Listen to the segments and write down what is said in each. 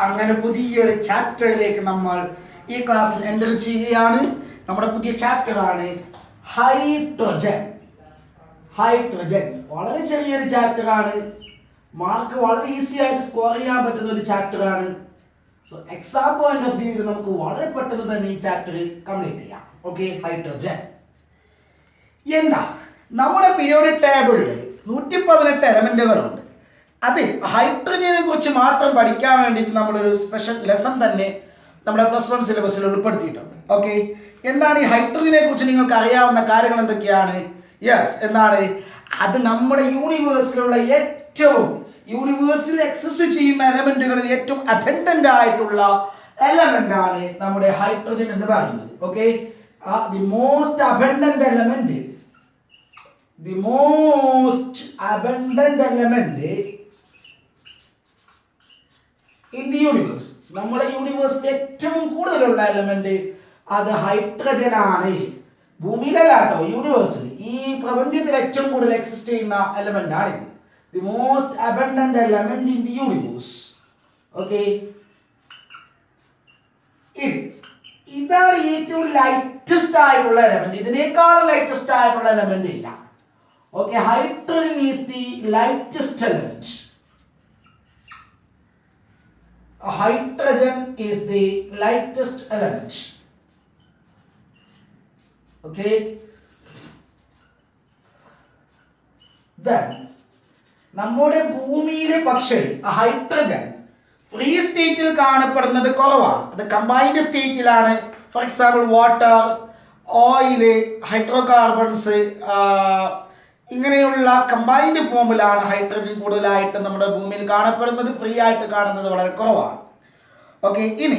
അങ്ങനെ പുതിയൊരു ചാപ്റ്ററിലേക്ക് നമ്മൾ ഈ ക്ലാസ്സിൽ എൻ്റർ ചെയ്യുകയാണ്. നമ്മുടെ പുതിയ ചാപ്റ്ററാണ് ഹൈഡ്രജൻ. വളരെ ചെറിയൊരു ചാപ്റ്ററാണ്. മാർക്ക് വളരെ ഈസി ആയിട്ട് സ്കോർ ചെയ്യാൻ പറ്റുന്ന ഒരു ചാപ്റ്ററാണ്. So exam point of view നമുക്ക് വളരെ പെട്ടെന്ന് തന്നെ ഈ ചാപ്റ്റർ കംപ്ലീറ്റ് ചെയ്യാം. ഓക്കെ, ഹൈഡ്രജൻ എന്താ? നമ്മുടെ പീരിയോഡിക് ടേബിളിൽ 118 എലമെന്റുകളുണ്ട്. അത് ഹൈഡ്രജനെ കുറിച്ച് മാത്രം പഠിക്കാൻ വേണ്ടിയിട്ട് നമ്മളൊരു സ്പെഷ്യൽ ലെസൺ തന്നെ നമ്മുടെ +1 സിലബസിൽ ഉൾപ്പെടുത്തിയിട്ടുണ്ട്. ഓക്കെ, എന്താണ് ഈ ഹൈഡ്രജനെ കുറിച്ച് നിങ്ങൾക്ക് അറിയാവുന്ന കാര്യങ്ങൾ എന്തൊക്കെയാണ്? യെസ്, എന്താണ് അത്? നമ്മുടെ യൂണിവേഴ്സിലുള്ള യൂണിവേഴ്സിൽ എക്സിസ്റ്റ് ചെയ്യുന്ന എലമെന്റുകളിൽ ഏറ്റവും അബൻഡന്റ് ആയിട്ടുള്ള എലമെന്റ് ആണ് നമ്മുടെ ഹൈഡ്രജൻ എന്ന് പറയുന്നത്. Okay, the most abundant element in the universe. നമ്മുടെ യൂണിവേഴ്സിൽ ഏറ്റവും കൂടുതലുള്ള എലമെന്റ് അത് ഹൈഡ്രജൻ ആണ്. ഭൂമിയിലല്ല കേട്ടോ, യൂണിവേഴ്സിൽ, ഈ പ്രപഞ്ചത്തിൽ ഏറ്റവും കൂടുതൽ എക്സിസ്റ്റ് ചെയ്യുന്ന എലമെന്റ് ആണ് ഇത്. The most abundant element in the universe. Okay, ഇതാണ് ഏറ്റവും ലൈറ്റസ്റ്റ് ആയിട്ടുള്ള എലമെന്റ്. ഇതിനേക്കാളും ലൈറ്റസ്റ്റ് ആയിട്ടുള്ള എലമെന്റ് ഇല്ല. Okay, hydrogen is the lightest element. Hydrogen is the lightest element. Okay. Then, നമ്മുടെ ഭൂമിയിലെ പക്ഷേ ഹൈഡ്രജൻ ഫ്രീ സ്റ്റേറ്റിൽ കാണപ്പെടുന്നത് കുറവാണ്. അത് കമ്പൈൻഡ് സ്റ്റേറ്റിലാണ്. For example water, oil, hydrocarbons, ഇങ്ങനെയുള്ള കമ്പൈൻഡ് ഫോമിലാണ് ഹൈഡ്രജൻ കൂടുതലായിട്ട് നമ്മുടെ ഭൂമിയിൽ കാണപ്പെടുന്നത്. ഫ്രീ ആയിട്ട് കാണുന്നത് വളരെ കുറവാണ്. ഓക്കെ, ഇനി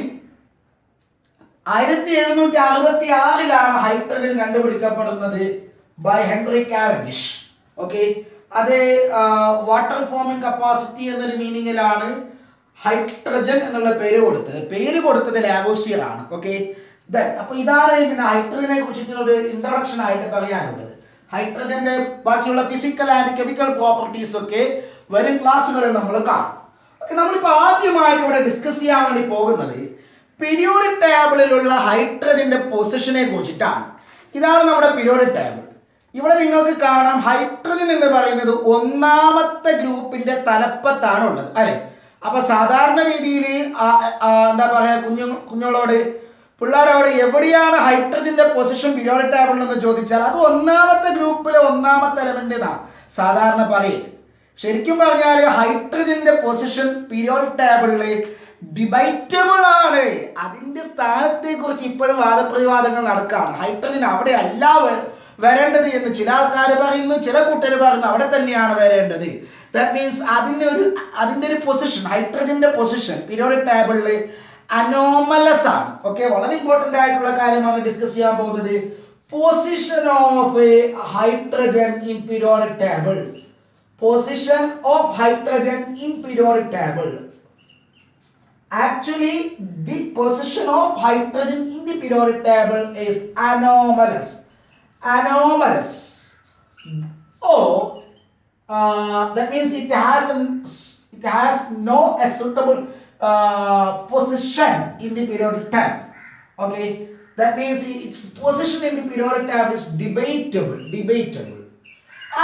1766 ഹൈഡ്രജൻ കണ്ടുപിടിക്കപ്പെടുന്നത് ബൈ ഹെൻറി കാവൻഡിഷ്. ഓക്കെ, അത് വാട്ടർ ഫോമിംഗ് കപ്പാസിറ്റി എന്നൊരു മീനിങ്ങിലാണ് ഹൈഡ്രജൻ എന്നുള്ള പേര് കൊടുത്തത് ലാവോസിയർ ആണ്. ഓക്കെ, അപ്പൊ ഇതാണ് പിന്നെ ഹൈഡ്രജനെ കുറിച്ചിട്ടുള്ള ഒരു ഇൻട്രൊഡക്ഷൻ ആയിട്ട് പറയാനുള്ളത്. ഹൈഡ്രജന്റെ ബാക്കിയുള്ള ഫിസിക്കൽ ആൻഡ് കെമിക്കൽ പ്രോപ്പർട്ടീസ് ഒക്കെ വരും ക്ലാസ്സുകളിൽ നമ്മൾ കാണും. ഓക്കെ, നമ്മളിപ്പോൾ ആദ്യമായിട്ട് ഇവിടെ ഡിസ്കസ് ചെയ്യാൻ വേണ്ടി പോകുന്നത് പീരിയോഡിക് ടേബിളിലുള്ള ഹൈഡ്രജന്റെ പൊസിഷനെ കുറിച്ചിട്ടാണ്. ഇതാണ് നമ്മുടെ പീരിയോഡിക് ടേബിൾ. ഇവിടെ നിങ്ങൾക്ക് കാണാം ഹൈഡ്രജൻ എന്ന് പറയുന്നത് 1ാമത്തെ ഗ്രൂപ്പിന്റെ തലപ്പത്താണ് ഉള്ളത്, അല്ലെ? അപ്പൊ സാധാരണ രീതിയിൽ എന്താ പറയാ, കുഞ്ഞുങ്ങളോട്, പിള്ളേരോട് എവിടെയാണ് ഹൈഡ്രജന്റെ പൊസിഷൻ പീരിയോഡിക് ടേബിളിൽ എന്ന് ചോദിച്ചാൽ അത് 1ാമത്തെ ഗ്രൂപ്പിലെ 1ാമത്തെ എലമെന്റ് എന്നാണ് സാധാരണ പറയുന്നത്. ശരിക്കും പറഞ്ഞാൽ ഹൈഡ്രജന്റെ പൊസിഷൻ പീരിയോഡിക് ടേബിളിൽ ഡിബൈറ്റബിൾ ആണ്. അതിന്റെ സ്ഥാനത്തെ കുറിച്ച് ഇപ്പോഴും വാദപ്രതിവാദങ്ങൾ നടക്കുകയാണ്. ഹൈഡ്രജൻ അവിടെ അല്ല വരേണ്ടത് എന്ന് ചില ആൾക്കാർ പറയുന്നു, ചില കൂട്ടർ പറയുന്നു അവിടെ തന്നെയാണ് വരേണ്ടത്. ദാറ്റ് മീൻസ് അതിന്റെ ഒരു പൊസിഷൻ, ഹൈഡ്രജന്റെ പൊസിഷൻ പീരിയോഡിക് ടേബിളിൽ അനോമലസ് ആണ്. ഓക്കെ, വളരെ ഇമ്പോർട്ടന്റ് ആയിട്ടുള്ള കാര്യമാണ് ഡിസ്കസ് ചെയ്യാൻ പോകുന്നത്. Position of hydrogen in periodic table. Position of hydrogen in periodic table. Actually, the position of hydrogen in the periodic table is anomalous. Or that means it has no a suitable position in the periodic table. Okay, that means its position in the periodic table is debatable.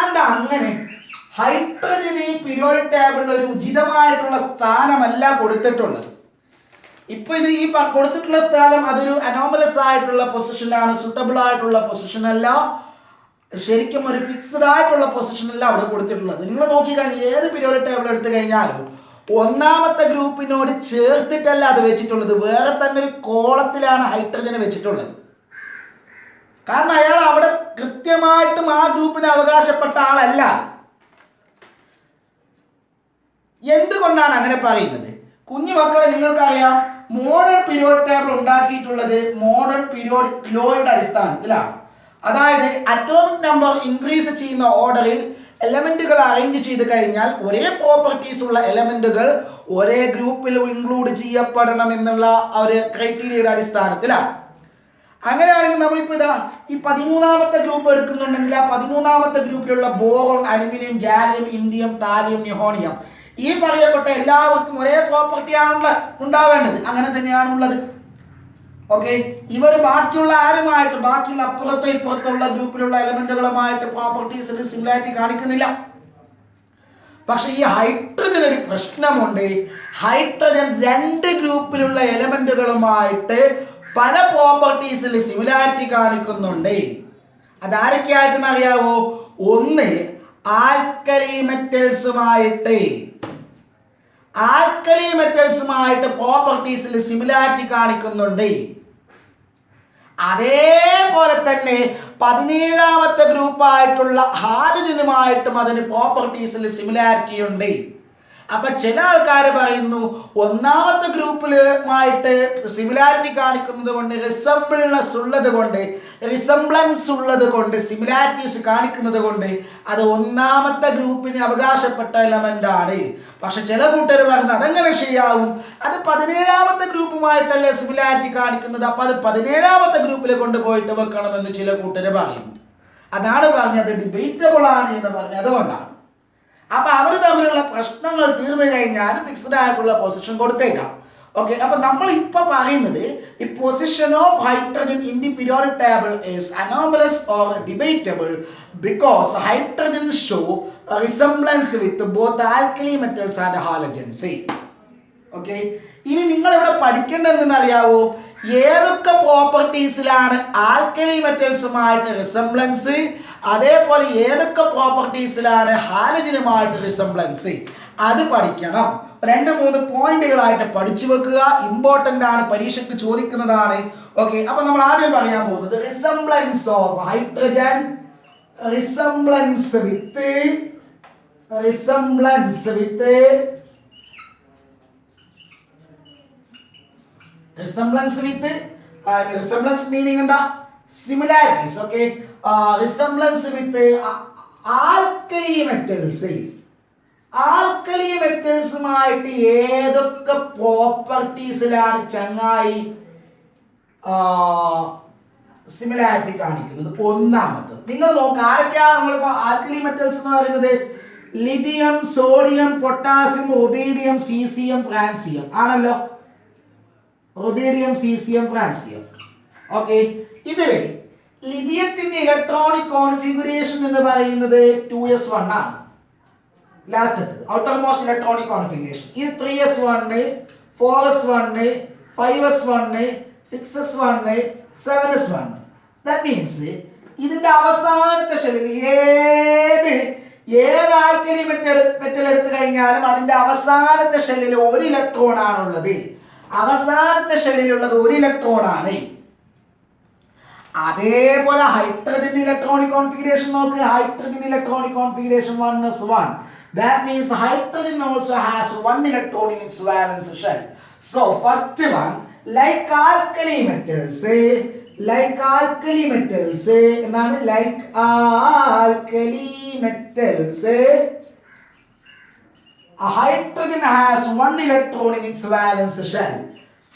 And അങ്ങനെ ഹൈഡ്രജന് periodic ടേബിളിൽ ഒരു ഉചിതമായിട്ടുള്ള സ്ഥാനമല്ല കൊടുത്തിട്ടുള്ളത്. ഇപ്പൊ ഇത് ഈ കൊടുത്തിട്ടുള്ള സ്ഥാനം അതൊരു അനോമലസ് ആയിട്ടുള്ള പൊസിഷനാണ്, സൂട്ടബിൾ ആയിട്ടുള്ള പൊസിഷൻ അല്ല, ശരിക്കും ഒരു ഫിക്സ്ഡ് ആയിട്ടുള്ള പൊസിഷൻ അല്ല അവിടെ കൊടുത്തിട്ടുള്ളത്. നിങ്ങൾ നോക്കിക്കഴിഞ്ഞാൽ ഏത് പീരിയോഡിക് ടേബിൾ എടുത്തു കഴിഞ്ഞാലും 1ാമത്തെ ഗ്രൂപ്പിനോട് ചേർത്തിട്ടല്ല അത് വെച്ചിട്ടുള്ളത്, വേറെ തന്നെ ഒരു കോളത്തിലാണ് ഹൈഡ്രജനെ വെച്ചിട്ടുള്ളത്. കാരണം അയാൾ അവിടെ കൃത്യമായിട്ടും ആ ഗ്രൂപ്പിന് അവകാശപ്പെട്ട ആളല്ല. എന്തുകൊണ്ടാണ് അങ്ങനെ പറയുന്നത്? കുഞ്ഞു മക്കളെ, നിങ്ങൾക്കറിയാം മോഡേൺ പീരിയോഡിക് ടേബിൾ ഉണ്ടാക്കിയിട്ടുള്ളത് മോഡേൺ പീരിയോഡിക് ലോയുടെ അടിസ്ഥാനത്തിലാണ്. അതായത് അറ്റോമിക് നമ്പർ ഇൻക്രീസ് ചെയ്യുന്ന ഓർഡറിൽ എലമെന്റുകൾ അറേഞ്ച് ചെയ്ത് കഴിഞ്ഞാൽ ഒരേ പ്രോപ്പർട്ടീസ് ഉള്ള എലമെന്റുകൾ ഒരേ ഗ്രൂപ്പിൽ ഇൻക്ലൂഡ് ചെയ്യപ്പെടണം എന്നുള്ള ഒരു ക്രൈറ്റീരിയയുടെ അടിസ്ഥാനത്തിലാണ്. അങ്ങനെയാണെങ്കിൽ നമ്മളിപ്പോൾ ഈ 13ാമത്തെ ഗ്രൂപ്പ് എടുക്കുന്നുണ്ടെങ്കിൽ ആ 13ാമത്തെ ഗ്രൂപ്പിലുള്ള boron, aluminium, gallium, indium, thallium, ന്യൂട്ടോണിയം ഈ പറയപ്പെട്ട എല്ലാവർക്കും ഒരേ പ്രോപ്പർട്ടിയാണ് ഉണ്ടാവേണ്ടത്. അങ്ങനെ തന്നെയാണുള്ളത്. ഓക്കെ, ഇവർ ബാക്കിയുള്ള ആരുമായിട്ട്, ബാക്കിയുള്ള അപ്പുറത്തോ ഇപ്പുറത്തുള്ള ഗ്രൂപ്പിലുള്ള എലമെന്റുകളുമായിട്ട് പ്രോപ്പർട്ടീസിൽ സിമിലാരിറ്റി കാണിക്കുന്നില്ല. പക്ഷെ ഈ ഹൈഡ്രജൻ ഒരു പ്രശ്നമുണ്ട്. ഹൈഡ്രജൻ രണ്ട് ഗ്രൂപ്പിലുള്ള എലമെന്റുകളുമായിട്ട് പല പ്രോപ്പർട്ടീസിൽ സിമിലാരിറ്റി കാണിക്കുന്നുണ്ട്. അതാരൊക്കെയായിട്ടെന്ന് അറിയാവോ? ഒന്ന് ആൽക്കലി മെറ്റൽസുമായിട്ട് പ്രോപ്പർട്ടീസിൽ സിമിലാരിറ്റി കാണിക്കുന്നുണ്ട്. അതേപോലെ തന്നെ 17ാമത്തെ ഗ്രൂപ്പായിട്ടുള്ള ഹാലജനുമായിട്ടും അതിന് പ്രോപ്പർട്ടീസിൽ സിമിലാരിറ്റി ഉണ്ട്. അപ്പൊ ചില ആൾക്കാർ പറയുന്നു ഒന്നാമത്തെ ഗ്രൂപ്പിലുമായിട്ട് സിമിലാരിറ്റി കാണിക്കുന്നത് കൊണ്ട്, റിസംബ്ലൻസ് ഉള്ളത് കൊണ്ട് സിമിലാരിറ്റീസ് കാണിക്കുന്നത് കൊണ്ട് അത് ഒന്നാമത്തെ ഗ്രൂപ്പിന് അവകാശപ്പെട്ട എലമെന്റ് ആണ്. പക്ഷെ ചില കൂട്ടർ പറയുന്നത് അതെങ്ങനെ ശരിയാവും? അത് 17ാമത്തെ ഗ്രൂപ്പുമായിട്ടല്ലേ സിമിലാരിറ്റി കാണിക്കുന്നത്, അപ്പൊ അത് 17ാമത്തെ ഗ്രൂപ്പിൽ കൊണ്ടുപോയിട്ട് വെക്കണമെന്ന് ചില കൂട്ടർ പറയുന്നു. അതാണ് പറഞ്ഞത് ഡിബേറ്റബിൾ ആണ് എന്ന് പറഞ്ഞത്. അതുകൊണ്ടാണ്. അപ്പൊ അവർ തമ്മിലുള്ള പ്രശ്നങ്ങൾ തീർന്നു കഴിഞ്ഞാൽ ഫിക്സ്ഡ് ആയിട്ടുള്ള പൊസിഷൻ കൊടുത്തേക്കാം. ഓക്കെ, അപ്പൊ നമ്മൾ ഇപ്പൊ പറയുന്നത് the position of hydrogen in the periodic table is anomalous or debatable because hydrogen show a resemblance with both alkali metals and halogens. Okay, ഇനി നിങ്ങൾ ഇവിടെ പഠിക്കേണ്ടതെന്ന് അറിയാവോ? ഏതൊക്കെ പ്രോപ്പർട്ടീസിലാണ് ആൽക്കലി മെറ്റൽസുമായിട്ട് റിസംബ്ലൻസ്, അതേപോലെ ഏതൊക്കെ പ്രോപ്പർട്ടീസിലാണ് ഹാലജനുമായിട്ട് റിസംബ്ലൻസ്, അത് പഠിക്കണം. 2-3 പോയിന്റുകളായിട്ട് പഠിച്ചു വെക്കുക. ഇമ്പോർട്ടന്റ് ആണ്, പരീക്ഷയ്ക്ക് ചോദിക്കുന്നതാണ്. ഓക്കെ, അപ്പൊ നമ്മൾ ആദ്യം പറയാൻ പോകുന്നത് resemblance of hydrogen resemblance with resemblance meaning എന്താ? സിമിലാരിറ്റീസ്. ഓക്കെ, റിസംബ്ലൻസ് വിത്ത് ആൽക്കലി മെറ്റൽസുമായിട്ട് ഏതൊക്കെ പ്രോപ്പർട്ടീസിലാണ് ചങ്ങായി സിമിലാരിറ്റി കാണിക്കുന്നത്? ഒന്നാമത് നിങ്ങൾ നോക്കുക, ആരൊക്കെയാണ് നമ്മളിപ്പോ ആൽക്കലി മെറ്റൽസ് എന്ന് പറയുന്നത്? Lithium, sodium, potassium, rubidium, caesium, francium ആണല്ലോ. Rubidium, caesium, francium. ഓക്കെ, ഇതില് ലിഥിയത്തിന്റെ ഇലക്ട്രോണിക് കോൺഫിഗറേഷൻ എന്ന് പറയുന്നത് 2s1 ആണ്. ലാസ്റ്റത്തെ ഔട്ടർ മോസ്റ്റ് ഇലക്ട്രോണിക് കോൺഫിഗറേഷൻ. ഇത് 3s1, 4s1, 5s1, 6s1, 7s1. That means ഇതിന്റെ അവസാനത്തെ ഷെല്ലിൽ ഏത് ആൽക്കലി മെറ്റൽ എടുത്തു കഴിഞ്ഞാലും അതിന്റെ അവസാനത്തെ ഷെല്ലിൽ 1 ഇലക്ട്രോൺ ആണുള്ളത്. അവസാനത്തെ ഷെല്ലിലുള്ളത് 1 ഇലക്ട്രോൺ ആണ്. അതേപോലെ ഹൈഡ്രജൻ ഇലക്ട്രോണിക് കോൺഫിഗറേഷൻ നോക്ക്. Hydrogen electronic configuration 1s1. That means hydrogen also has 1 electron in its valence shell. So first one, like alkali metals, a hydrogen has 1 electron in its valence shell.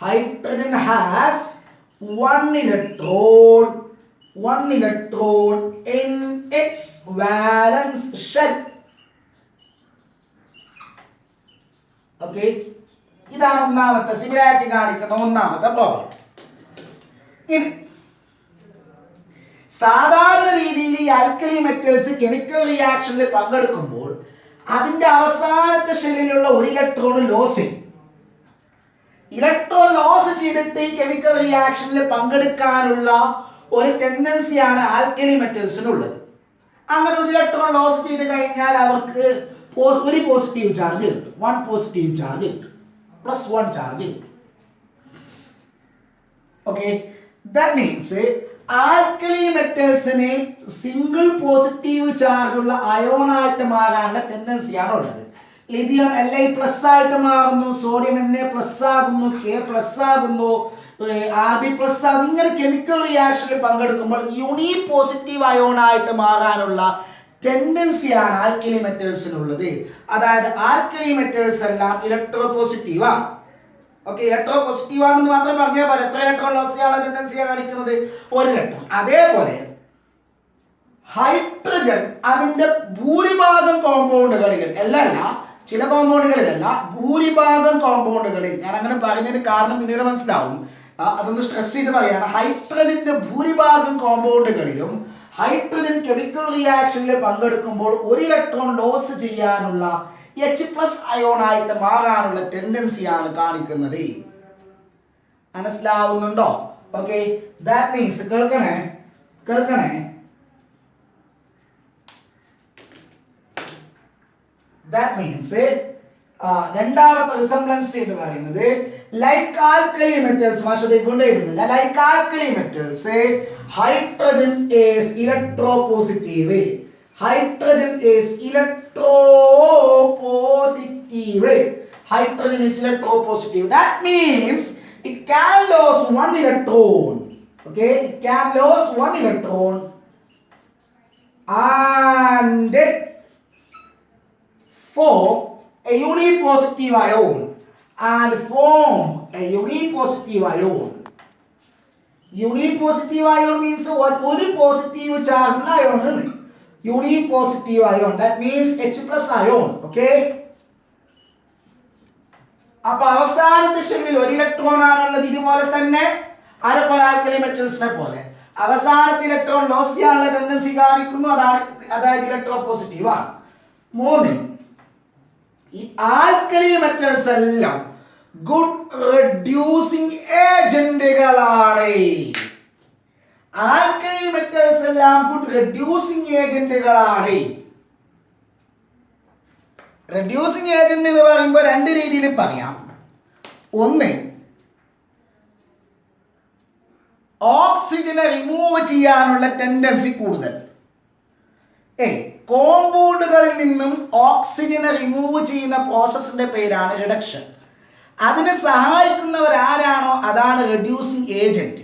Hydrogen has 1 electron in its valence shell. Okay, ഇതാണ് ഒന്നാമത്തെ similarity കാണിക്കുന്ന ഒന്നാമത്തെ property. ഇനി സാധാരണ രീതിയിൽ ഈ alkali metals chemical റിയാക്ഷനിൽ പങ്കെടുക്കുമ്പോൾ അതിന്റെ അവസാനത്തെ ഷെല്ലിലുള്ള 1 ഇലക്ട്രോൺ ലോസ് ചെയ്യും. ഇലക്ട്രോൺ ലോസ് ചെയ്തിട്ട് ഈ കെമിക്കൽ റിയാക്ഷനിൽ പങ്കെടുക്കാനുള്ള ഒരു ടെൻഡൻസിയാണ് ആൽക്കലി മെറ്റൽസിനുള്ളത്. അങ്ങനെ 1 ഇലക്ട്രോൺ ലോസ് ചെയ്ത് കഴിഞ്ഞാൽ അവർക്ക് ഒരു പോസിറ്റീവ് ചാർജ് കിട്ടും, 1 പോസിറ്റീവ് ചാർജ് കിട്ടും, +1 ചാർജ് കിട്ടും. ഓക്കെ, ദാറ്റ് മീൻസ് ആൽക്കലി മെറ്റൽസിന് സിംഗിൾ പോസിറ്റീവ് ചാർജ് ഉള്ള അയോണായിട്ട് മാറാനുള്ള ടെൻഡൻസിയാണ് ഉള്ളത്. ലിഥിയം Li+ ആയിട്ട് മാറുന്നു, സോഡിയം Na+ ആകുന്നു, K+ ആകുന്നു, Rb+ ആകുന്നു. ഇങ്ങനെ കെമിക്കൽ റിയാക്ഷനിൽ പങ്കെടുക്കുമ്പോൾ യൂണി പോസിറ്റീവ് അയോണായിട്ട് മാറാനുള്ള ടെൻഡൻസിയാണ് ആൽക്കലി മെറ്റൽസിനുള്ളത്. അതായത് ആൽക്കലി മെറ്റൽസ് എല്ലാം ഇലക്ട്രോ പോസിറ്റീവ് ആണ്. ഓക്കെ, ഇലക്ട്രോ പോസിറ്റീവ് ആണെന്ന് മാത്രം പറഞ്ഞാൽ പോലെ എത്ര ഇലക്ട്രോൺ ലോസ് ചെയ്യാനുള്ള ടെൻഡൻസിയാണ് കാണിക്കുന്നത്? 1 ഇലക്ട്രോൺ. അതേപോലെ ഹൈഡ്രജൻ അതിന്റെ ഭൂരിഭാഗം കോമ്പൗണ്ടുകളിലും, അല്ലല്ല ചില കോമ്പൗണ്ടുകളിലല്ല, ഭൂരിഭാഗം കോമ്പൗണ്ടുകളിൽ, ഞാൻ അങ്ങനെ പറയുന്നതിന് കാരണം പിന്നീട് മനസ്സിലാവും, അതൊന്ന് സ്ട്രെസ് ചെയ്ത് പറയാണ്. ഹൈഡ്രജന്റെ ഭൂരിഭാഗം കോമ്പൗണ്ടുകളിലും ഹൈഡ്രജൻ കെമിക്കൽ റിയാക്ഷനിൽ പങ്കെടുക്കുമ്പോൾ ഒരു ഇലക്ട്രോൺ ലോസ് ചെയ്യാനുള്ള H+ അയോൺ ആയിട്ട് മാറാനുള്ള ടെൻഡൻസിയാണ് കാണിക്കുന്നത്. മനസ്സിലാവുന്നുണ്ടോ? ഓക്കെ, ദാറ്റ് മീൻസ് കേൾക്കണേ that means രണ്ടാമത്തെ റിസംബ്ലൻസ് എന്ന് പറയുന്നത് ലൈക്ക് ആൽക്കലി മെറ്റൽസ്, മാഷത്തെ കൊണ്ടെഴുതുന്നില്ല, like alkali metals hydrogen is electropositive, hydrogen is electropositive. That means it can lose one electron. Okay, it can lose one electron and form a unipositive ion unipositive ion means one positive charge ion. Unipositive ion, that means H+ ion. Okay, അപ്പൊ അവസാനത്തെ ഷെല്ലിൽ ഒരു electron ആണുള്ളത്. ഇതുപോലെ തന്നെ alkali മെറ്റൽസിനെ പോലെ അവസാനത്തെ electron loss ചെയ്യാനുള്ള ടെൻഡൻസി കാണിക്കുന്നു, അതായത് ഇലക്ട്രോപോസിറ്റീവ് ആണ്. 3, ഈ ആൽക്കലി മെറ്റൽസ് എല്ലാം ഗുഡ് റെഡ്യൂസിംഗ് ഏജന്റുകളാണ്. ആൽക്കലി മെറ്റൽസ് എല്ലാം ഗുഡ് റെഡ്യൂസിംഗ് ഏജന്റുകളാണ്. റെഡ്യൂസിംഗ് ഏജന്റ് എന്ന് പറയുമ്പോൾ രണ്ട് രീതിയിൽ പറയാം. ഒന്ന്, ഓക്സിജനെ റിമൂവ് ചെയ്യാനുള്ള ടെൻഡൻസി കൂടുതൽ. കോമ്പൗണ്ടുകളിൽ നിന്നും ഓക്സിജനെ റിമൂവ് ചെയ്യുന്ന പ്രോസസ്സിന്റെ പേരാണ് റിഡക്ഷൻ. അതിനെ സഹായിക്കുന്നവരാരാണോ അതാണ് റെഡ്യൂസിംഗ് ഏജന്റ്.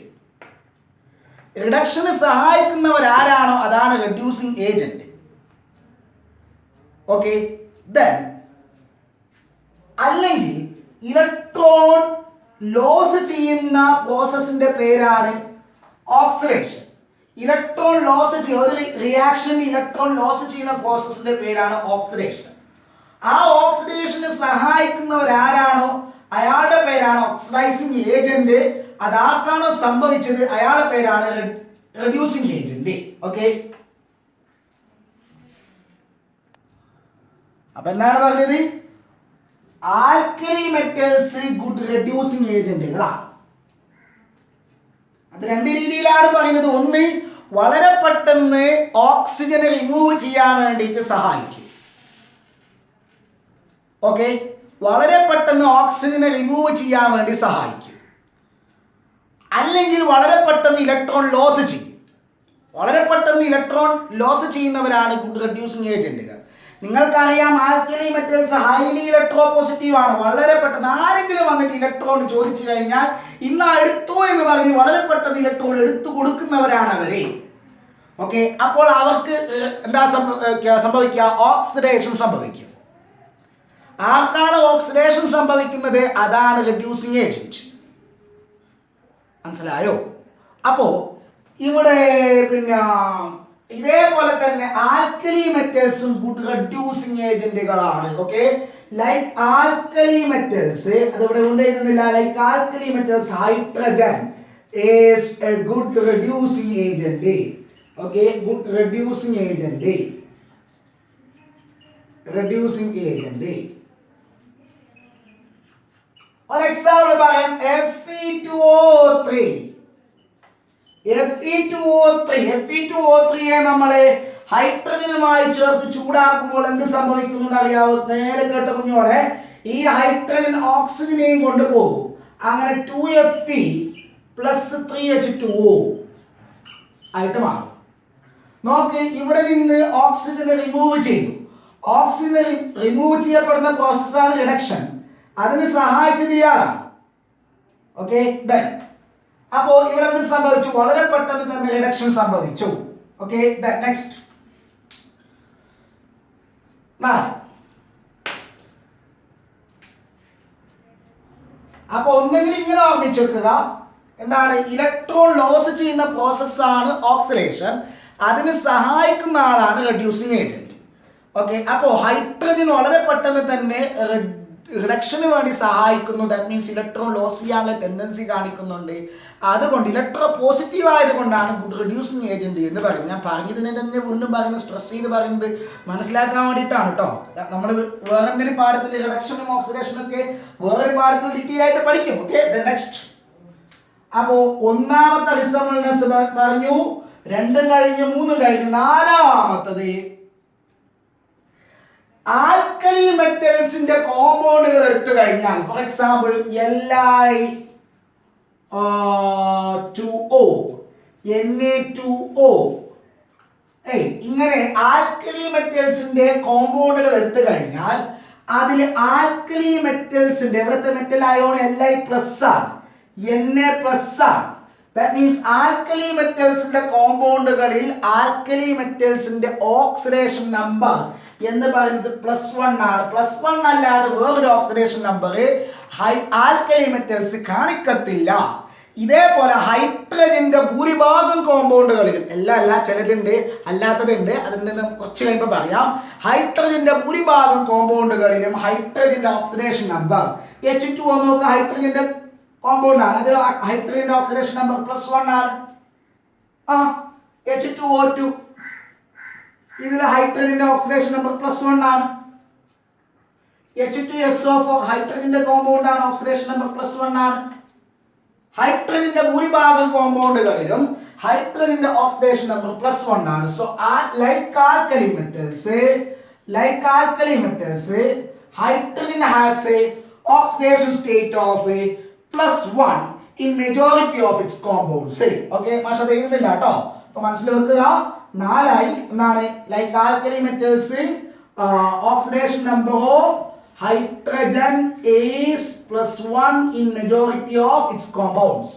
റിഡക്ഷന് സഹായിക്കുന്നവരാരാണോ അതാണ് റെഡ്യൂസിംഗ് ഏജന്റ്. ഓക്കെ, ദെൻ അല്ലെങ്കിൽ ഇലക്ട്രോൺ ലോസ് ചെയ്യുന്ന പ്രോസസ്സിന്റെ പേരാണ് ഓക്സിഡേഷൻ. ഇലക്ട്രോൺ ലോസ് ഒരു റിയാക്ഷനിൽ ഇലക്ട്രോൺ ലോസ് ചെയ്യുന്ന പ്രോസസ്സിന്റെ പേരാണ് ഓക്സിഡേഷൻ. ആ ഓക്സിഡേഷന് സഹായിക്കുന്നവരാരാണോ അയാളുടെ പേരാണ് ഓക്സിഡൈസിങ് ഏജന്റ്. അതാർക്കാണോ സംഭവിച്ചത് അയാളുടെ പേരാണ് റെഡ്യൂസിംഗ് ഏജന്റ്. ഓക്കെ, അപ്പൊ എന്താണ് പറഞ്ഞത്? ആൽക്കലി മെറ്റൽസ് ഗുഡ് റെഡ്യൂസിംഗ് ഏജന്റുകളാണ്. അത് രണ്ട് രീതിയിലാണ് പറയുന്നത്. ഒന്ന്, വളരെ പെട്ടെന്ന് ഓക്സിജനെ റിമൂവ് ചെയ്യാൻ വേണ്ടിയിട്ട് സഹായിക്കും. ഓക്കെ, വളരെ പെട്ടെന്ന് ഓക്സിജനെ റിമൂവ് ചെയ്യാൻ വേണ്ടി സഹായിക്കും. അല്ലെങ്കിൽ വളരെ പെട്ടെന്ന് ഇലക്ട്രോൺ ലോസ് ചെയ്യും. വളരെ പെട്ടെന്ന് ഇലക്ട്രോൺ ലോസ് ചെയ്യുന്നവരാണ് ഗുഡ് റെഡ്യൂസിംഗ് ഏജന്റുകൾ. നിങ്ങൾക്കറിയാം, ആൽക്കലി മെറ്റൽസ് ഹൈലി ഇലക്ട്രോപോസിറ്റീവ് ആണ്. വളരെ പെട്ടെന്ന് ആരെങ്കിലും വന്നിട്ട് ഇലക്ട്രോൺ ചോദിച്ചു കഴിഞ്ഞാൽ ഇന്ന് എടുത്തോ എന്ന് പറഞ്ഞ് വളരെ പെട്ടെന്ന് ഇലക്ട്രോൺ എടുത്തു കൊടുക്കുന്നവരാണ് അവരെ. ഓക്കെ, അപ്പോൾ അവർക്ക് എന്താ സംഭവിക്കുക? ഓക്സിഡേഷൻ സംഭവിക്കും. ആർക്കാണ് ഓക്സിഡേഷൻ സംഭവിക്കുന്നത്? അതാണ് റെഡ്യൂസിംഗ് ഏജന്റ്. മനസ്സിലായോ? അപ്പോ ഇവിടെ പിന്നെ ഇതേപോലെ തന്നെ ആൽക്കലി മെറ്റൽസും ഗുഡ് റെഡ്യൂസിംഗ് ഏജന്റുകളാണ്. ഓക്കെ, ലൈക്ക് ആൽക്കലി മെറ്റൽസ്, അതിവിടെ ഉണ്ടായിരുന്നില്ല. Like alkali metals hydrogen is a good reducing agent. Okay, good reducing agent. ഒരു എക്സാമ്പിൾ പറയാം. Fe2O3 Fe2O3 നമ്മളെ ഹൈഡ്രജനുമായി ചേർത്ത് ചൂടാക്കുമ്പോൾ എന്ത് സംഭവിക്കുന്നു അറിയാവോ? നേരെ കേട്ട കുഞ്ഞോളെ, ഈ ഹൈഡ്രജൻ ഓക്സിജനെയും കൊണ്ടുപോകും. അങ്ങനെ 2Fe + 3H2O ആയിട്ട് മാറും. നോക്ക്, ഇവിടെ നിന്ന് ഓക്സിജനെ റിമൂവ് ചെയ്തു. ഓക്സിജൻ റിമൂവ് ചെയ്യപ്പെടുന്ന പ്രോസസ്സാണ് റിഡക്ഷൻ. അതിന് സഹായിച്ചത് ഇയാളാണ്. ഓക്കെ, ദെൻ അപ്പോൾ ഇവിടെ എന്ത് സംഭവിച്ചു? വളരെ പെട്ടെന്ന് തന്നെ റിഡക്ഷൻ സംഭവിച്ചു. Okay, then next. അപ്പൊ ഒന്നെങ്കിലും ഇങ്ങനെ ഓർമ്മിച്ചെടുക്കുക, എന്താണ്? ഇലക്ട്രോൺ ലോസ് ചെയ്യുന്ന പ്രോസസ്സാണ് ഓക്സിഡേഷൻ. അതിന് സഹായിക്കുന്ന ആളാണ് റെഡ്യൂസിംഗ് ഏജന്റ്. ഓക്കെ, അപ്പോൾ ഹൈഡ്രജൻ വളരെ പെട്ടെന്ന് തന്നെ റിഡക്ഷന് വേണ്ടി സഹായിക്കുന്നു. ദാറ്റ് മീൻസ് ഇലക്ട്രോൺ ലോസ് ചെയ്യാനുള്ള ടെൻഡൻസി കാണിക്കുന്നുണ്ട്. അതുകൊണ്ട് ഇലക്ട്രോ പോസിറ്റീവ് ആയതുകൊണ്ടാണ് ഗുഡ് റെഡ്യൂസിങ് ഏജന്റ് എന്ന് പറയുന്നത്. ഞാൻ പറഞ്ഞതിനെ തന്നെ വീണ്ടും പറയുന്നത്, സ്ട്രെസ് ചെയ്ത് പറയുന്നത് മനസ്സിലാക്കാൻ വേണ്ടിയിട്ടാണ് കേട്ടോ. നമ്മൾ വേറെ എന്തെങ്കിലും പാഠത്തിൽ റിഡക്ഷനും ഓക്സിഡേഷനും ഒക്കെ വേറൊരു പാഠത്തിൽ ഡീറ്റെയിൽ ആയിട്ട് പഠിക്കും. Okay, next. അപ്പോ ഒന്നാമത്തെ റിസംബ്ലൻസ് പറഞ്ഞു, 2 കഴിഞ്ഞ് 3 കഴിഞ്ഞ്. നാലാമത്തത് ആൽക്കലി മെറ്റൽസിന്റെ കോമ്പൗണ്ടുകൾ എടുത്തു കഴിഞ്ഞാൽ, ഫോർ എക്സാമ്പിൾ Li2O, Na2O, ഇങ്ങനെ ആൽക്കലി മെറ്റൽസിന്റെ കോമ്പൗണ്ടുകൾ എടുത്തു കഴിഞ്ഞാൽ അതിൽ ആൽക്കലി മെറ്റൽസിന്റെ ഇവിടുത്തെ മെറ്റൽ അയോൺ Li+ ആണ്, Na+ ആണ്. ദാറ്റ് മീൻസ് ആൽക്കലി മെറ്റൽസിന്റെ കോമ്പൗണ്ടുകളിൽ ആൽക്കലി മെറ്റൽസിന്റെ ഓക്സിഡേഷൻ നമ്പർ എന്ന് പറയുന്നത് +1 ആണ്. +1 അല്ലാതെ വേറൊരു ഓക്സിഡേഷൻ നമ്പർ ആൽക്കലി മെറ്റൽസ് കാണിക്കത്തില്ല. ഇതേപോലെ ഹൈഡ്രജന്റെ ഭൂരിഭാഗം കോമ്പൗണ്ടുകളിലും, എല്ലാം ചിലതുണ്ട്, അല്ലാത്തതുണ്ട്, അതിൽ നിന്ന് കുറച്ച് കഴിയുമ്പോൾ പറയാം. ഹൈഡ്രജന്റെ ഭൂരിഭാഗം കോമ്പൗണ്ടുകളിലും ഹൈഡ്രജന്റെ ഓക്സിഡേഷൻ നമ്പർ H2O നോക്കുക, ഹൈഡ്രജന്റെ കോമ്പൗണ്ട് ആണ്, അതിൽ ഹൈഡ്രജന്റെ ഓക്സിഡേഷൻ നമ്പർ +1 ആണ്. H2O2, ഇതിൽ ഹൈഡ്രജന്റെ ഓക്സിഡേഷൻ നമ്പർ +1 ആണ്. H2SO4 ഹൈഡ്രജന്റെ കോമ്പൗണ്ട് ആണ്, ഓക്സിഡേഷൻ നമ്പർ +1 ആണ്. ഹൈഡ്രജന്റെ ഭൂരിഭാഗം കോമ്പൗണ്ടുകളിലും ഹൈഡ്രജന്റെ ഓക്സിഡേഷൻ നമ്പർ +1 ആണ്. So like alkali metals, hydrogen has a oxidation state of a +1 in majority of its compounds. Okay, മാഷ് എഴുതുന്നില്ല കേട്ടോ, അപ്പൊ മനസ്സിൽ വെക്കുക. 4 എന്നാണ് like alkali metals, oxidation number of hydrogen is +1 in majority of its compounds.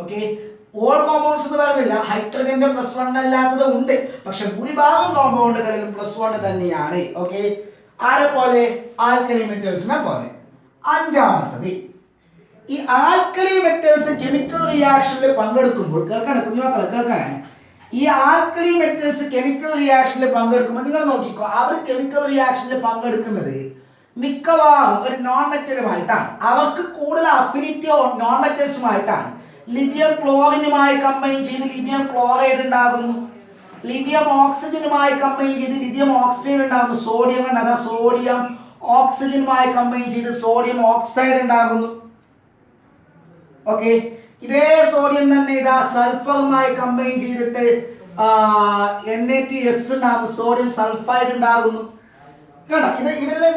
Okay, all compounds എന്ന് പറയുന്നില്ല, ഹൈഡ്രജന്റെ +1 അല്ലാത്തത് ഉണ്ട്, പക്ഷെ ഭൂരിഭാഗം കോമ്പൗണ്ടുകളിലും +1 തന്നെയാണ്. ഓക്കെ, ആരെ പോലെ? ആൽക്കലി മെറ്റൽസിനെ പോലെ. അഞ്ചാമത്തത്, ഈ ആൽക്കലി മെറ്റൽസ് കെമിക്കൽ റിയാക്ഷനിൽ പങ്കെടുക്കുമ്പോൾ, കേൾക്കണേ കുഞ്ഞുമക്കളെ കേൾക്കണേ, ഈ ആൽക്കലി മെറ്റൽസ് കെമിക്കൽ റിയാക്ഷനിൽ പങ്കെടുക്കുമ്പോൾ നിങ്ങൾ നോക്കിക്കോ, അവർ കെമിക്കൽ റിയാക്ഷനിൽ പങ്കെടുക്കുന്നത് മിക്കവാറും ഒരു നോൺ മെറ്റലുമായിട്ടാണ്. അവർക്ക് കൂടുതൽ അഫിനിറ്റി നോൺ മെറ്റൽസുമായിട്ടാണ്. ലിഥിയം ക്ലോറിനുമായി കമ്പൈൻ ചെയ്ത് ലിഥിയം ക്ലോറൈഡ് ഉണ്ടാകുന്നു, ലിഥിയം ഓക്സിജനുമായി കമ്പൈൻ ചെയ്ത് ലിഥിയം ഓക്സൈഡ് ഉണ്ടാകുന്നു. സോഡിയം ഉണ്ട്, അതാ സോഡിയം ഓക്സിജനുമായി കമ്പൈൻ ചെയ്ത് സോഡിയം ഓക്സൈഡ് ഉണ്ടാകുന്നു. ഓക്കെ, ഇതേ സോഡിയം തന്നെ ഇതാ സൾഫറുമായി കമ്പൈൻ ചെയ്തിട്ട് Na2S ഉണ്ടാകുന്നു, സോഡിയം സൾഫൈഡ് ഉണ്ടാകുന്നു. കേട്ടോ, ഇതെല്ലാം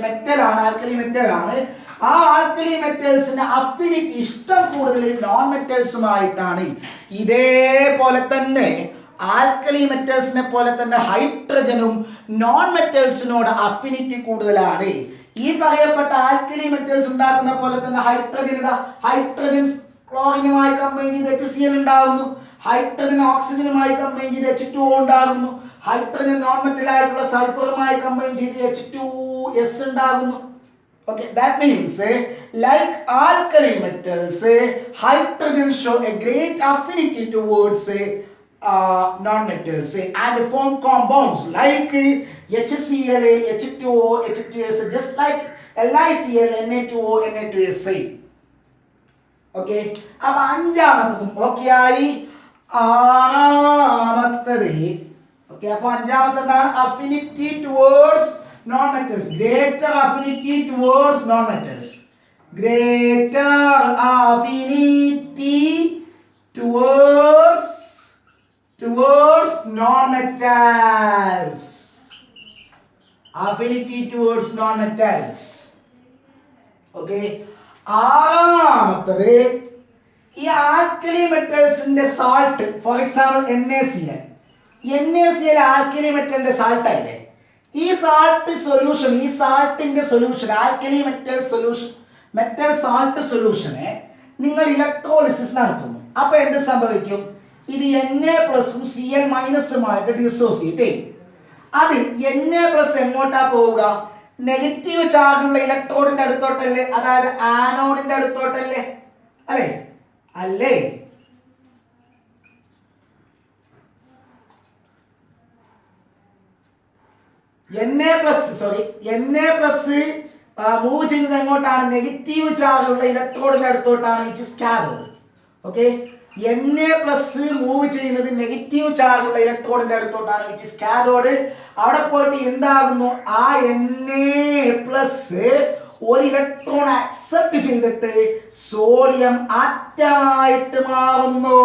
മെറ്റലാണ്, ആൽക്കലി മെറ്റലാണ്. ആ ആൽക്കലി മെറ്റൽസിന്റെ അഫിനിറ്റി ഇഷ്ടം കൂടുതൽ നോൺ മെറ്റൽസുമായിട്ടാണ്. ഇതേപോലെ തന്നെ ആൽക്കലി മെറ്റൽസിനെ പോലെ തന്നെ ഹൈഡ്രജനും നോൺ മെറ്റൽസിനോട് അഫിനിറ്റി കൂടുതലാണ്. ഈ പറയപ്പെട്ട ആൽക്കലി മെറ്റൽസ് ഉണ്ടാക്കുന്ന പോലെ തന്നെ ഹൈഡ്രജൻ ക്ലോറിനുമായി കമ്പൈൻ ചെയ്ത് HCl ഉണ്ടാകുന്നു, ഹൈഡ്രജൻ ഓക്സിജനുമായി കമ്പൈൻ ചെയ്ത് H2O ഉണ്ടാകുന്നു, ഹൈഡ്രജൻ നോൺ മെറ്റൽ ആയിട്ടുള്ള സൾഫറുമായി കമ്പൈൻ ചെയ്ത് H2S ഉണ്ടാകുന്നു. Okay, that means like alkali metals, hydrogen show a great affinity towards non-metals and form compounds like HCl, H2O, H2S, just like LiCl, Na2O, Na2S. Okay, അപ്പോൾ അഞ്ചാമത്തതും okay ആയി. ആറാമത്തത് okay, അപ്പോൾ അഞ്ചാമത്തതാണ് affinity towards non-metals, greater affinity towards non-metals, greater affinity towards non-metals, affinity towards non-metals. Okay, ആറാമത്തത് ഈ alkali മെറ്റൽസിന്റെ salt, for example NaCl alkali മെറ്റലിന്റെ salt അല്ലേ? ഈ സാൾട്ട് സൊല്യൂഷൻ, ഈ സാൾട്ടിന്റെ സൊല്യൂഷൻ, ആൽക്കലി മെറ്റൽ സാൾട്ട് സൊല്യൂഷനെ നിങ്ങൾ ഇലക്ട്രോളിസിസ് നടത്തുന്നു. അപ്പൊ എന്ത് സംഭവിക്കും? ഇത് Na+ഉം Cl- ഡിസോസിയേറ്റ് ചെയ്യും. അതിൽ Na+ എങ്ങോട്ടാ പോവുക? നെഗറ്റീവ് ചാർജുള്ള ഇലക്ട്രോഡിന്റെ അടുത്തോട്ടല്ലേ, അതായത് ആനോഡിന്റെ അടുത്തോട്ടല്ലേ, അല്ലേ? Na പ്ലസ് മൂവ് ചെയ്യുന്നത് എങ്ങോട്ടാണ്? നെഗറ്റീവ് ചാർജുള്ള ഇലക്ട്രോഡിന്റെ അടുത്തോട്ടാണ്, which is cathode. Okay, Na plus move ചെയ്യുന്നത് നെഗറ്റീവ് ചാർജുള്ള ഇലക്ട്രോഡിന്റെ അടുത്തോട്ടാണ്, വിച്ച് ഇസ് കാഥോഡ്. അവിടെ പോയിട്ട് എന്താകുന്നു? ആ Na പ്ലസ് ഒരു ഇലക്ട്രോൺ അക്സെപ്റ്റ് ചെയ്തിട്ട് സോഡിയം ആറ്റമായിട്ട് മാറുന്നു.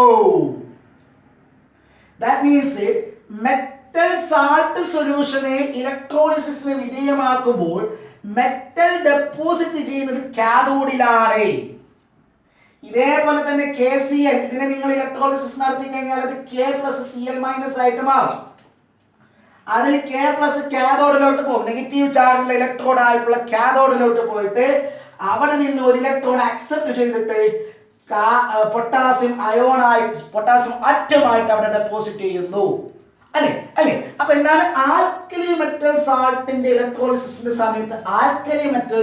That means മെറ്റൽ സാൾട്ട് സൊല്യൂഷനെ ഇലക്ട്രോളിസിസിന് വിധേയമാക്കുമ്പോൾ മെറ്റൽ ഡെപ്പോസിറ്റ് ചെയ്യുന്നത് കാഥോഡിലാണ്. ഇതേപോലെ തന്നെ KCl, ഇതിനെ നിങ്ങൾ ഇലക്ട്രോളിസിസ് നടത്തി കഴിഞ്ഞാൽ അത് K+Cl- ആയിട്ട് മാറും. അതിൽ K+ കാഥോഡിലോട്ട് പോകും, നെഗറ്റീവ് ചാർജുള്ള ഇലക്ട്രോഡ് ആയിട്ടുള്ള കാഥോഡിലോട്ട് പോയിട്ട് അവിടെ നിന്ന് ഒരു ഇലക്ട്രോൺ അക്സെപ്റ്റ് ചെയ്തിട്ട് പൊട്ടാസ്യം അയോണായിട്ട്, പൊട്ടാസ്യം ആറ്റമായിട്ട് അവിടെ ഡെപ്പോസിറ്റ് ചെയ്യുന്നു. അല്ലേ? അപ്പൊ എന്താണ്? ആൽക്കലി മെറ്റൽ സാൾട്ടിന്റെ ഇലക്ട്രോളിസിന്റെ സമയത്ത് ആൽക്കലി മെറ്റൽ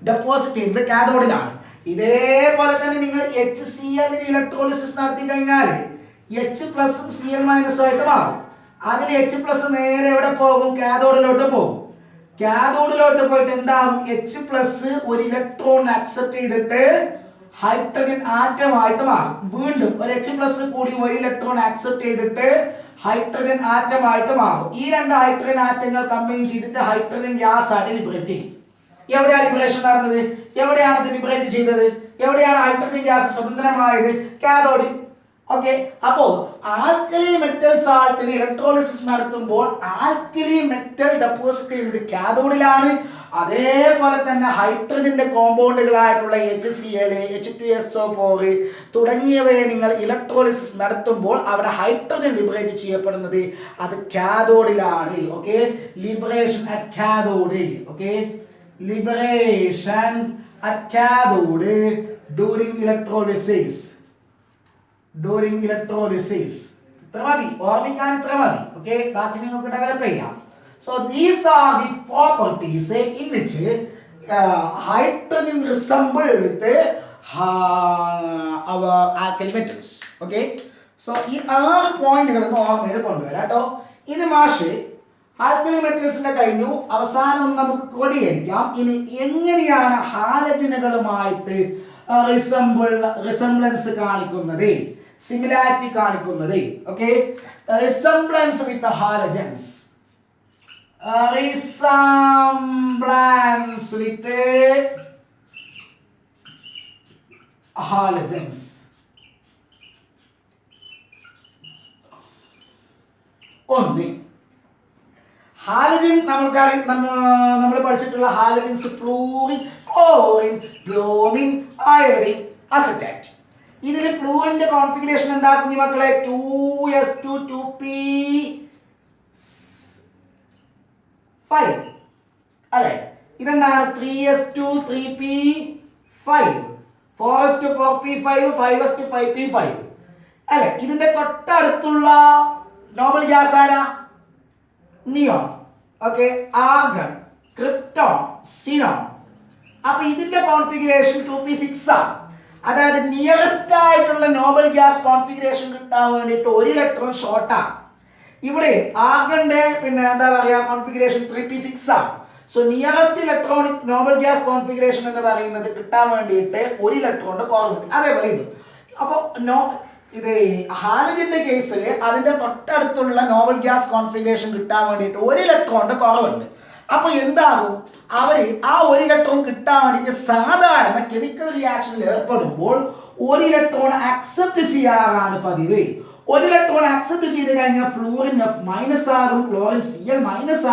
ഡെപ്പോസിറ്റ് ചെയ്യുന്നത് കാഥോഡിലാണ്. ഇതേപോലെ തന്നെ നിങ്ങൾ HCl ഇലക്ട്രോളിസിസ് നടത്തി കഴിഞ്ഞാൽ H+Cl- ആയിട്ട് മാറും. അതിൽ H+ നേരെ എവിടെ പോകും? കാഥോഡിലോട്ട് പോകും. കാഥോഡിലോട്ട് പോയിട്ട് എന്താകും? H+ ഒരു ഇലക്ട്രോൺ അക്സെപ്റ്റ് ചെയ്തിട്ട് ഹൈഡ്രജൻ ആറ്റമായിട്ട് മാറും. വീണ്ടും ഒരു H+ കൂടി ഒരു ഇലക്ട്രോൺ അക്സെപ്റ്റ് ചെയ്തിട്ട് ഹൈഡ്രജൻ ആറ്റമായിട്ട് മാറും. ഈ രണ്ട് ഹൈഡ്രജൻ ആറ്റങ്ങൾ കമ്പൈൻ ചെയ്തിട്ട് ഹൈഡ്രജൻ ഗ്യാസ് ആയിട്ട് ലിബറേറ്റ് ചെയ്യും. എവിടെയാണ് ലിബറേഷൻ നടന്നത്? എവിടെയാണ് അത് ലിബറേറ്റ് ചെയ്തത്? എവിടെയാണ് ഹൈഡ്രജൻ ഗ്യാസ് സ്വതന്ത്രമായത്? കാഥോഡിൽ. ഓക്കെ, അപ്പോൾ ആൽക്കലി മെറ്റൽ സാൾട്ടിന് ഇലക്ട്രോളിസിസ് നടത്തുമ്പോൾ ആൽക്കലി മെറ്റൽ ഡെപ്പോസിറ്റ് ചെയ്യുന്നത് കാഥോഡിലാണ്. അതേപോലെ തന്നെ ഹൈഡ്രജന്റെ കോമ്പൗണ്ടുകളായിട്ടുള്ള HCl, H2SO4 തുടങ്ങിയവയെ നിങ്ങൾ ഇലക്ട്രോളിസിസ് നടത്തുമ്പോൾ അവിടെ ഹൈഡ്രജൻ ലിബറേറ്റ് ചെയ്യപ്പെടുന്നത് അത് കാഥോഡിലാണ്. Okay, liberation at cathode. Okay, liberation at cathode during electrolysis. ഇത്ര മതി, ഓർമ്മിക്കാൻ ഇത്ര മതി. ഓക്കെ, ബാക്കി നിങ്ങൾക്ക് ഡെവലപ്പ് ചെയ്യാം. So these are the properties in which hydrogen resemble with our alkali metals. Okay, so ഈ 6 പോയിന്റുകൾ ഓർമ്മയിൽ കൊണ്ടുവരാം കേട്ടോ. ഇത് മാഷ് ആൽക്കലി മെറ്റൽസിന്റെ കഴിഞ്ഞു. അവസാനം നമുക്ക് ക്രോഡീകരിക്കാം. ഇനി എങ്ങനെയാണ് ഹാലജനുകളുമായിട്ട് റിസംബ്ലൻസ് കാണിക്കുന്നത്, സിമിലാരിറ്റി കാണിക്കുന്നത്? Okay, resemblance with halogens. Resemblance with halogens. ഒന്ന്, ഹാലജൻ നമ്മൾ പഠിച്ചിട്ടുള്ള halogens fluorine, chlorine, bromine, iodine, acetate. ഇതിൽ ഫ്ലൂറിന്റെ കോൺഫിഗറേഷൻ എന്താ കുഞ്ഞു മക്കളെ? 2s2 2p5 അല്ലെ? ഇതെന്താണ്? 3s2 3p5, 4s2 4p5, 5s2 5p5 അല്ലെ? ഇതിന്റെ തൊട്ടടുത്തുള്ള നോബൽ ഗ്യാസ് ആരാ? Neon. Okay, argon, krypton, xenon. അപ്പൊ ഇതിന്റെ കോൺഫിഗറേഷൻ 2p6 ആണ്. അതായത് നിയറസ്റ്റ് ആയിട്ടുള്ള നോബൽ ഗ്യാസ് കോൺഫിഗറേഷൻ കിട്ടാൻ വേണ്ടിയിട്ട് ഒരു ഇലക്ട്രോൺ ഷോർട്ടാണ്. ഇവിടെ ആർഗന്റെ പിന്നെ എന്താ പറയാ കോൺഫിഗറേഷൻ 3p6 ആണ്. So nearest electronic Nobel gas configuration എന്ന് പറയുന്നത് കിട്ടാൻ വേണ്ടിയിട്ട് ഒരു ഇലക്ട്രോണിന്റെ കുറവുണ്ട്. അതേപോലെ ഇത്. അപ്പോൾ ഇത് ഹാലജന്റെ കേസിൽ അതിന്റെ തൊട്ടടുത്തുള്ള നോബൽ ഗ്യാസ് കോൺഫിഗറേഷൻ കിട്ടാൻ വേണ്ടിയിട്ട് ഒരു ഇലക്ട്രോണിന്റെ കുറവുണ്ട്. അപ്പൊ എന്താകും? അവര് ആ ഒരു ഇലക്ട്രോൺ കിട്ടാൻ വേണ്ടിയിട്ട് സാധാരണ കെമിക്കൽ റിയാക്ഷനിൽ ഏർപ്പെടുമ്പോൾ ഒരു ഇലക്ട്രോൺ അക്സെപ്റ്റ് ചെയ്യാറാണ് പതിവ്. ഒരു ഇലക്ട്രോൺ അക്സെപ്റ്റ് ചെയ്ത് കഴിഞ്ഞാൽ ഫ്ലൂറിൻ F- ആകും, ക്ലോറിൻ Cl-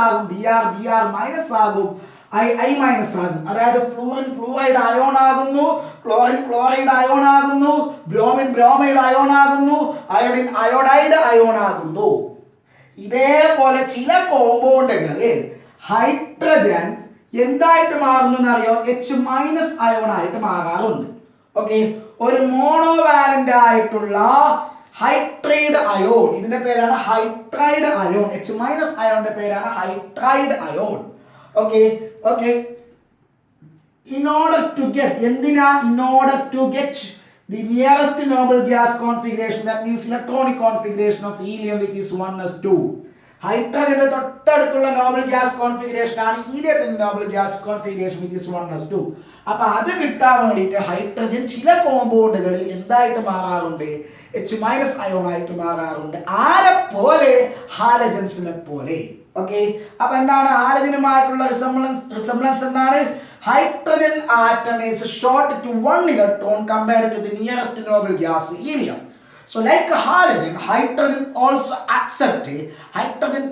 ആകും, Br- ആകും, I- ആകും. അതായത് ഫ്ലൂറിൻ ഫ്ലൂറൈഡ് അയോൺ ആകുന്നു, ക്ലോറിൻ ക്ലോറൈഡ് അയോൺ ആകുന്നു, ബ്രോമിൻ ബ്രോമൈഡ് അയോൺ ആകുന്നു, അയോഡിൻ അയോഡൈഡ് അയോൺ ആകുന്നു. ഇതേപോലെ ചില കോമ്പൗണ്ടുകളിൽ ഹൈഡ്രജൻ എന്തായിട്ട് മാറുന്നു എന്നറിയോ? H- അയോൺ ആയിട്ട് മാറാറുണ്ട്. ഓക്കെ, ഒരു മോണോവാലന്റ് ആയിട്ടുള്ള ഹൈഡ്രൈഡ് അയോൺ, ഇതിന്റെ പേരാണ് ഹൈഡ്രൈഡ് അയോൺ. H- അയോണിന്റെ പേരാണ് hydride ion. Okay, in order to get the nearest noble gas configuration, that means electronic configuration of helium, which is 1s2, ഹൈഡ്രജന്റെ തൊട്ടടുത്തുള്ള നോബൽ ഗ്യാസ് കോൺഫിഗറേഷൻ ആണ് ഹീലിയത്തിന്റെ noble gas configuration which is 1s2. അപ്പൊ അത് കിട്ടാൻ വേണ്ടിയിട്ട് hydrogen ചില കോമ്പൗണ്ടുകളിൽ എന്തായിട്ട് മാറാറുണ്ട്? H- അയോൺ ആയിട്ട് മാറാറുണ്ട്. ആരെ പോലെ? ഹാലജൻസിനെ പോലെ. ഓക്കെ, അപ്പൊ എന്താണ് ഹാലജനുമായിട്ടുള്ള റിസംബ്ലൻസ് എന്താണ്? Hydrogen atom is short to 1 electron compared to the nearest noble gas helium. So like a halogen, hydrogen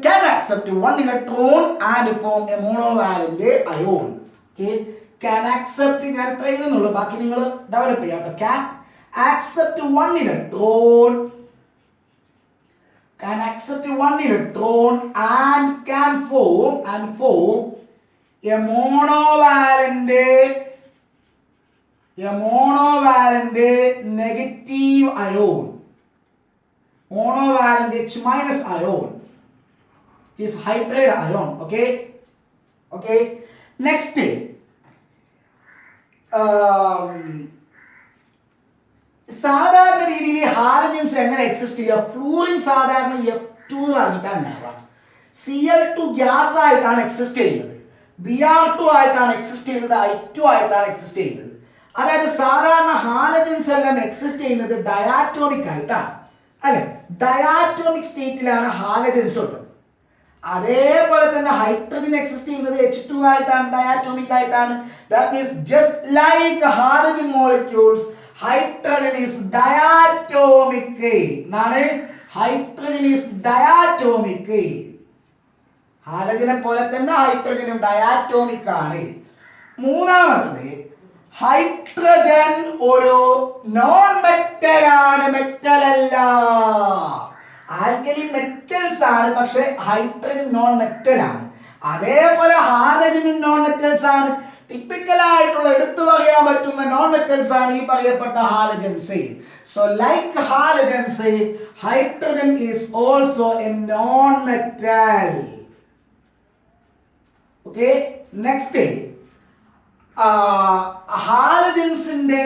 can accept 1 electron and form a monovalent ion. Okay, can accept ഞാൻ try ചെയ്യുന്നുള്ളൂ, ബാക്കി നിങ്ങൾ develop ചെയ്യാം. Can accept 1 electron and can form a monovalent negative ion. Monovalent H- ion is hydride ion. Okay, next സാധാരണ രീതിയിൽ halogens എങ്ങനെ exist ചെയ്യുക? Fluorine സാധാരണ F2 എന്ന് പറഞ്ഞിട്ടാണ് ഉണ്ടാവുക. Cl2 ഗ്യാസ് ആയിട്ടാണ് എക്സിസ്റ്റ് ചെയ്യുന്നത്, Br2 ആയിട്ടാണ് എക്സിസ്റ്റ് ചെയ്യുന്നത്, I2 ആയിട്ടാണ് എക്സിസ്റ്റ് ചെയ്യുന്നത്. അതായത് സാധാരണ ഹാലജൻസ് എല്ലാം എക്സിസ്റ്റ് ചെയ്യുന്നത് ഡയാറ്റോമിക് ആയിട്ടാണ്, അല്ലെ? ഡയാറ്റോമിക് സ്റ്റേറ്റിലാണ് ഹാലജൻസ് ഉള്ളത്. അതേപോലെ തന്നെ ഹൈഡ്രജൻ എക്സിസ്റ്റ് ചെയ്യുന്നത് H2 ആയിട്ടാണ്, ഡയാറ്റോമിക് ആയിട്ടാണ്. That means just like halogen molecules, hydrogen is diatomic. എന്നാണ് hydrogen is diatomic. ഹാലജനെ പോലെ തന്നെ ഹൈഡ്രജനും ഡയാറ്റോമിക് ആണ്. മൂന്നാമത്തത്, ഹൈഡ്രജൻ ഒരു നോൺ മെറ്റൽ ആണ്, മെറ്റൽ അല്ല. ആൽക്കലി മെറ്റൽസ് ആണ്, പക്ഷെ ഹൈഡ്രജൻ നോൺ മെറ്റൽ ആണ്. അതേപോലെ ഹാലജനും നോൺ മെറ്റൽസ് ആണ്. ടിപ്പിക്കൽ ആയിട്ടുള്ള എടുത്തു പറയാൻ പറ്റുന്ന നോൺ മെറ്റൽസ് ആണ് ഈ പറയപ്പെട്ട ഹാലജൻസ്. സോ ലൈക്ക് ഹാലജൻസ്, hydrogen is also a non metal. Okay, next, ഹാലജൻസിന്റെ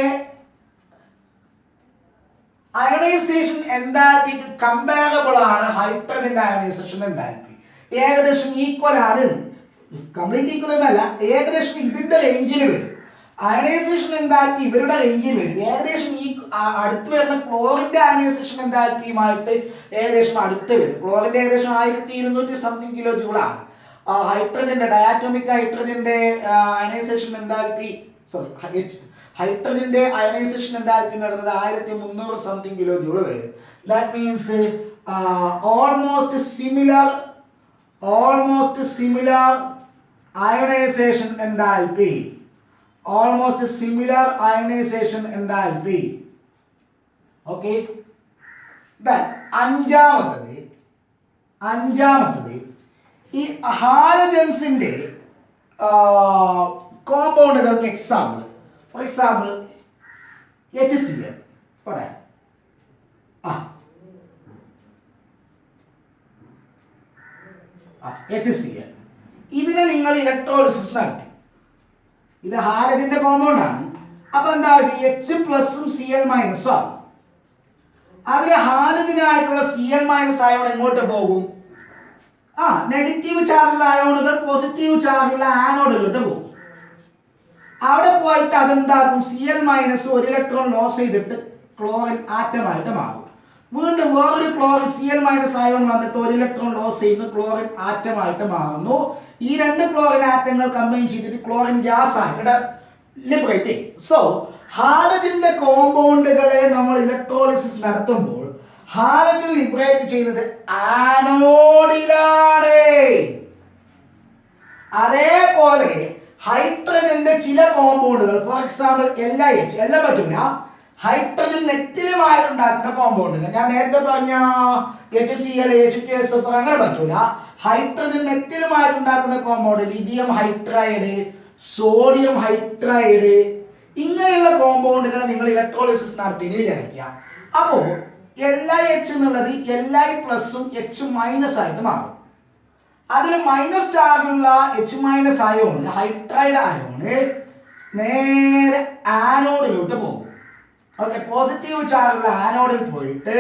അയണൈസേഷൻ എന്താൽപ്പിക്ക് കമ്പാരബിൾ ആണ് ഹൈഡ്രജന്റെ അയണൈസേഷൻ എന്താൽപ്പി. ഏകദേശം ഈക്വൽ ആണ്, കംപ്ലീറ്റ് ഈക്വൽ എന്നല്ല, ഏകദേശം ഇതിന്റെ റേഞ്ചിൽ വരും. അയണൈസേഷൻ എന്താൽപ്പി ഇവരുടെ റേഞ്ചിൽ വരും. ഏകദേശം ഈ അടുത്ത് വരുന്ന ക്ലോറിന്റെ അയണൈസേഷൻ എന്താൽപ്പിയുമായിട്ട് ഏകദേശം അടുത്ത് വരും. ക്ലോറിന്റെ ഏകദേശം 1200 സംതിങ് കിലോ ജൂൾ ആണ്. ഹൈഡ്രജന്റെ ഡയാറ്റോമിക് ഹൈഡ്രജന്റെ അയണൈസേഷൻ എന്താൽപ്പി, ഹൈഡ്രജന്റെ അയണൈസേഷൻ എന്താൽപ്പി നടന്നത് 1300 സംതിങ് കിലോ ജൂൾ വരും. That means almost similar ionization enthalpy. Okay, അഞ്ചാമത്തത് ഈ ഹാലജൻസിന്റെ കോമ്പൗണ്ടുകൾക്ക് എക്സാമ്പിൾ. For example HCl. പോട്ടെ, HCl. ഇതിനെ നിങ്ങൾ ഇലക്ട്രോളിസിസ് നടത്തി. ഇത് ഹാലജന്റെ കോമ്പൗണ്ട് ആണ്. അപ്പൊ എന്താ, H പ്ലസും Cl മൈനസും ആകും. അതിലെ ഹാലജനായിട്ടുള്ള Cl മൈനസ് അയോൺ എങ്ങോട്ട് പോകും? നെഗറ്റീവ് ചാർജുള്ള അയോണുകൾ പോസിറ്റീവ് ചാർജുള്ള ആനോഡിലോട്ട് പോകും. അവിടെ പോയിട്ട് അതെന്താക്കും? Cl മൈനസ് 1 ഇലക്ട്രോൺ ലോസ് ചെയ്തിട്ട് ക്ലോറിൻ ആറ്റമായിട്ട് മാറും. വീണ്ടും വേറൊരു ക്ലോറിൻ Cl മൈനസ് അയോൺ വന്നിട്ട് 1 ഇലക്ട്രോൺ ലോസ് ചെയ്യുന്നു, ക്ലോറിൻ ആറ്റമായിട്ട് മാറുന്നു. ഈ രണ്ട് ക്ലോറിൻ ആറ്റങ്ങൾ കമ്പൈൻ ചെയ്തിട്ട് ക്ലോറിൻ ഗ്യാസ് ആയിട്ട് ലിബറേറ്റ് ചെയ്യും. സോ ഹാലജന്റെ കോമ്പൗണ്ടുകളെ നമ്മൾ ഇലക്ട്രോളിസിസ് നടത്തുമ്പോൾ ഹാലജൻ ലിബറേറ്റ് ചെയ്യുന്നത് ആനോഡിലാണ്. അതേപോലെ ഹൈഡ്രജന്റെ ചില കോമ്പൗണ്ടുകൾ, ഫോർ എക്സാമ്പിൾ LiH, എല്ലാം പറ്റൂല, ഹൈഡ്രജൻ നെറ്റിലുമായിട്ടുണ്ടാക്കുന്ന കോമ്പൗണ്ടുകൾ, ഞാൻ നേരത്തെ പറഞ്ഞ HCl, H2SO4 അങ്ങനെ പറ്റൂല. ഹൈഡ്രജൻ നെറ്റിലുമായിട്ടുണ്ടാക്കുന്ന compound, lithium hydride, sodium hydride, ഇങ്ങനെയുള്ള കോമ്പൗണ്ടുകളെ നിങ്ങൾ ഇലക്ട്രോളിസിസ് നടത്തി വിചാരിക്കുക. അപ്പോ LiH എന്നുള്ളത് Li പ്ലസും H മൈനസ് ആയിട്ട് മാറും. അതിൽ മൈനസ് ചാർജുള്ള H minus ion, hydride ion നേരെ ആനോഡിലോട്ട് പോകും. ഓക്കെ, പോസിറ്റീവ് ചാർജുള്ള ആനോഡിൽ പോയിട്ട്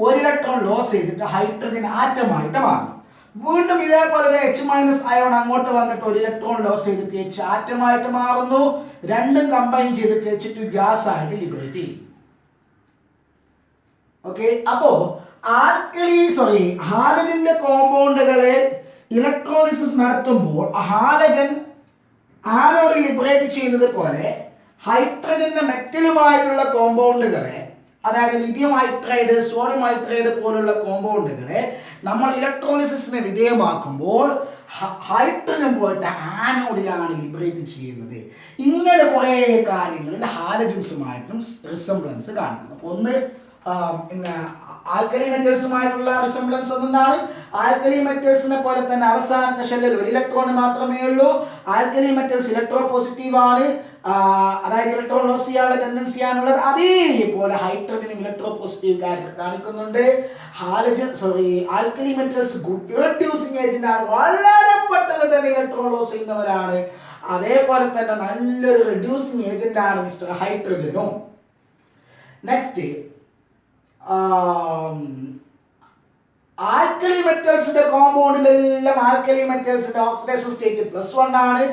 1 ഇലക്ട്രോൺ ലോസ് ചെയ്തിട്ട് ഹൈഡ്രജൻ ആറ്റമായിട്ട് മാറും. വീണ്ടും ഇതേപോലെ ഒരു H- അയോൺ അങ്ങോട്ട് വന്നിട്ട് ഒരു ഇലക്ട്രോൺ ലോസ് ചെയ്തിട്ട് H ആറ്റമായിട്ട് മാറുന്നു. രണ്ടും കമ്പൈൻ ചെയ്തിട്ട് H2 ഗ്യാസ് ആയിട്ട് ലിബറേറ്റ് ചെയ്യും. ഓക്കെ, അപ്പോ ഹാലജന്റെ കോമ്പൗണ്ടുകളെ ഇലക്ട്രോളിസിസ് നടത്തുമ്പോൾ ഹാലജൻ ആനോഡ് ലിബറേറ്റ് ചെയ്യുന്നത് പോലെ ഹൈഡ്രജന്റെ മെറ്റലുമായിട്ടുള്ള കോമ്പൗണ്ടുകളെ, അതായത് ലിഥിയം ഹൈഡ്രൈഡ്, സോഡിയം ഹൈഡ്രൈഡ് പോലുള്ള കോമ്പൗണ്ടുകളെ നമ്മൾ ഇലക്ട്രോളിസിസിന് വിധേയമാക്കുമ്പോൾ ഹൈഡ്രജൻ പോയിട്ട് ആനോഡിലാണ് ലിബറേറ്റ് ചെയ്യുന്നത്. ഇങ്ങനെ കുറേ കാര്യങ്ങളിൽ ഹാലജൻസുമായിട്ടും റിസംബ്ലൻസ് കാണിക്കുന്നു. ഒന്ന് ആൽക്കലി മെറ്റൽസുമായിട്ടുള്ള റിസംബ്ലൻസ് ഒന്നാണ്. ആൽക്കലി മെറ്റൽസിനെ പോലെ തന്നെ അവസാനത്തെ ഷെല്ലിൽ ഒരു ഇലക്ട്രോൺ മാത്രമേ ഉള്ളൂ. ആൽക്കലി മെറ്റൽസ് ഇലക്ട്രോ പോസിറ്റീവ് ആണ്, അതായത് ഇലക്ട്രോൺ ലോസ് ചെയ്യാനുള്ള ടെൻഡൻസി ആണുള്ളത്. അതേപോലെ ഹൈഡ്രജനും ഇലക്ട്രോ പോസിറ്റീവ് ക്യാരക്ടർ കാണിക്കുന്നുണ്ട്. Alkali metals good reducing agent ആണ്, വളരെ പെട്ടെന്ന് തന്നെ ഇലക്ട്രോൺ ലോസ് ചെയ്യുന്നവരാണ്. അതേപോലെ തന്നെ നല്ലൊരു റിഡ്യൂസിങ് ഏജന്റ് ആണ് മിസ്റ്റർ ഹൈഡ്രജനും. നെക്സ്റ്റ്, ആൽക്കലി മെറ്റൽസിന്റെ കോമ്പൗണ്ടിലെല്ലാം ആൽക്കലി മെറ്റൽസിന്റെ ഓക്സിഡേഷൻ സ്റ്റേറ്റ് +1 ആണ്.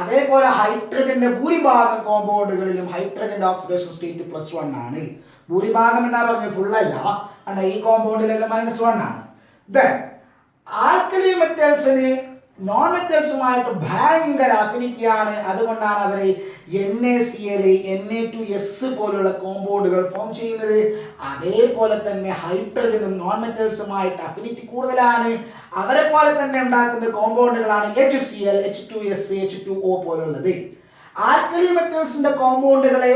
അതേപോലെ ഹൈഡ്രജന്റെ ഭൂരിഭാഗം കോമ്പൗണ്ടുകളിലും ഹൈഡ്രജന്റെ ഓക്സിഡേഷൻ സ്റ്റേറ്റ് +1 ആണ്. ഭൂരിഭാഗം എന്നാ പറഞ്ഞത്, ഫുൾ അല്ല. കണ്ട, ഈ കോമ്പൗണ്ടിലെല്ലാം -1 ആണ്. ദെൻ ആൽക്കലി മെറ്റൽസിന് നോൺ മെറ്റൽസുമായിട്ട് ഭയങ്കര അഫിനിറ്റി ആണ്. അതുകൊണ്ടാണ് അവർ NaCl, Na2S പോലുള്ള കോമ്പൗണ്ടുകൾ ഫോം ചെയ്യുന്നത്. അതേപോലെ തന്നെ ഹൈഡ്രജനും നോൺ മെറ്റൽസുമായിട്ട് അഫിനിറ്റി കൂടുതലാണ്. അവരെ പോലെ തന്നെ ഉണ്ടാക്കുന്ന കോമ്പൗണ്ടുകളാണ് HCl, H2S, H2O പോലുള്ളത്. ആൽക്കലി മെറ്റൽസിന്റെ കോമ്പൗണ്ടുകളെ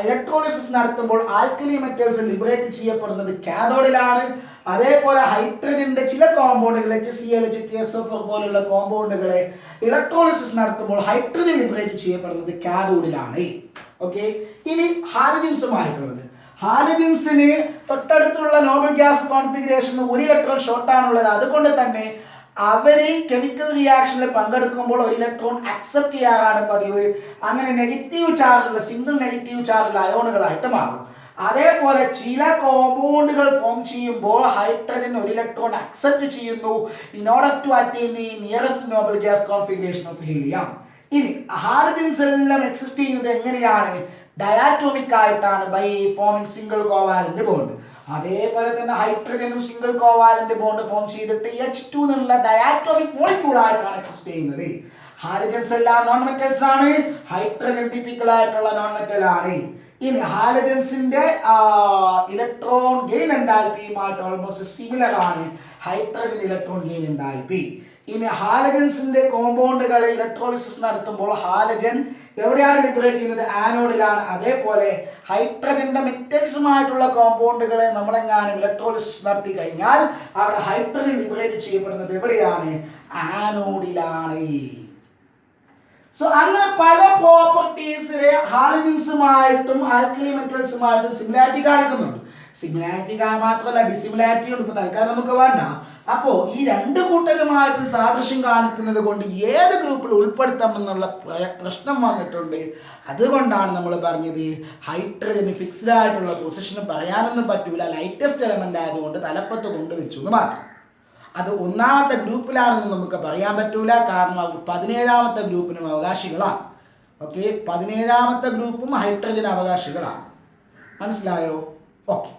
ഇലക്ട്രോളിസിസ് നടത്തുമ്പോൾ ആൽക്കലി മെറ്റൽസ് ലിബറേറ്റ് ചെയ്യപ്പെടുന്നത് കാഥോഡിലാണ്. അതേപോലെ ഹൈഡ്രജന്റെ ചില കോമ്പൗണ്ടുകൾ HCl, H2SO4 പോലുള്ള കോമ്പൗണ്ടുകളെ ഇലക്ട്രോളിസിസ് നടത്തുമ്പോൾ ഹൈഡ്രജൻ ലിബറേറ്റ് ചെയ്യപ്പെടുന്നത് കാഥോഡിലാണ്. ഓക്കെ, ഇനി ഹാലജൻസുമായിട്ടുള്ളത്. ഹാലജൻസിന് തൊട്ടടുത്തുള്ള നോബൽ ഗ്യാസ് കോൺഫിഗറേഷന് ഒരു ഇലക്ട്രോൺ ഷോർട്ട് ആണുള്ളത്. അതുകൊണ്ട് തന്നെ അവര് കെമിക്കൽ റിയാക്ഷനിൽ പങ്കെടുക്കുമ്പോൾ ഒരു ഇലക്ട്രോൺ അക്സെപ്റ്റ് ചെയ്യാറാണ് പതിവ്. അങ്ങനെ നെഗറ്റീവ് ചാർജുള്ള, സിംഗിൾ നെഗറ്റീവ് ചാർജുള്ള അയോണുകളായിട്ട് മാറും. അതേപോലെ ചില കോമ്പൗണ്ടുകൾ ഫോം ചെയ്യുമ്പോൾ ഹൈഡ്രജൻ ഒരു ഇലക്ട്രോൺ അക്സെപ്റ്റ് ചെയ്യുന്നു in order to attain the nearest noble gas configuration of helium. ഇനി ഹാലജൻസ് എല്ലാം എക്സിസ്റ്റ് ചെയ്യുന്നത് എങ്ങനെയാണ്? ഡയാറ്റോമിക് ആയിട്ടാണ്, by forming single covalent bond. അതേപോലെ തന്നെ ഹൈഡ്രജനും സിംഗിൾ കോവാലന്റ് ബോണ്ട് ഫോം ചെയ്തിട്ട് H2 എന്നുള്ള ഡയാറ്റോമിക് മോളിക്യൂൾ ആയിട്ടാണ് എക്സിസ്റ്റ് ചെയ്യുന്നത്. ഹാലജൻസ് എല്ലാം നോൺ മെറ്റൽസ് ആണ്. ഹൈഡ്രജൻ ടിപ്പിക്കൽ ആയിട്ടുള്ള നോൺ മെറ്റൽ ആണ്. ഇനി ഹാലജൻസിന്റെ ഇലക്ട്രോൺ ഗെയിൻ എൻതാൽപ്പിയുമായിട്ട് ഓൾമോസ്റ്റ് സിമിലർ ആണ് ഹൈഡ്രജൻ ഇലക്ട്രോൺ ഗെയിൻ എൻതാൽപ്പി. ഇനി ഹാലജൻസിന്റെ കോമ്പൗണ്ടുകളെ ഇലക്ട്രോളിസിസ് നടത്തുമ്പോൾ ഹാലജൻ എവിടെയാണ് ലിബറേറ്റ് ചെയ്യുന്നത്? ആനോഡിലാണ്. അതേപോലെ ഹൈഡ്രജന്റെ മെറ്റൽസുമായിട്ടുള്ള കോമ്പൗണ്ടുകളെ നമ്മളെങ്ങാനും ഇലക്ട്രോളിസിസ് നടത്തി കഴിഞ്ഞാൽ അവിടെ ഹൈഡ്രജൻ ലിബറേറ്റ് ചെയ്യപ്പെടുന്നത് എവിടെയാണ്? ആനോഡിലാണ്. സോ അങ്ങനെ പല പ്രോപ്പർട്ടീസിലെ ഹാലജൻസുമായിട്ടും ആൽക്കലി മെറ്റൽസുമായിട്ടും സിമിലാരിറ്റി കാണിക്കുന്നുണ്ട്. സിമിലാരിറ്റി മാത്രമല്ല ഡിസിമിലാരിറ്റി ഉണ്ട്. ഇപ്പൊ തൽക്കാലം നമുക്ക് വേണ്ട. അപ്പോ ഈ രണ്ട് കൂട്ടരുമായിട്ട് സാദൃശ്യം കാണിക്കുന്നത് കൊണ്ട് ഏത് ഗ്രൂപ്പിൽ ഉൾപ്പെടുത്തണമെന്നുള്ള പ്രശ്നം വന്നിട്ടുണ്ട്. അതുകൊണ്ടാണ് നമ്മൾ പറഞ്ഞത് ഹൈഡ്രജന് ഫിക്സ്ഡ് ആയിട്ടുള്ള പൊസിഷൻ പറയാനൊന്നും പറ്റൂല, ലൈറ്റസ്റ്റ് എലമെന്റ് ആയതുകൊണ്ട് തലപ്പത്ത് കൊണ്ടുവച്ചു എന്ന് മാത്രം. അത് ഒന്നാമത്തെ ഗ്രൂപ്പിലാണെന്ന് നമുക്ക് പറയാൻ പറ്റൂല, കാരണം 17ാമത്തെ ഗ്രൂപ്പിനും അവകാശികളാണ്. ഓക്കെ, 17ാമത്തെ ഗ്രൂപ്പും ഹൈഡ്രജൻ അവകാശികളാണ്. മനസ്സിലായോ? ഓക്കെ.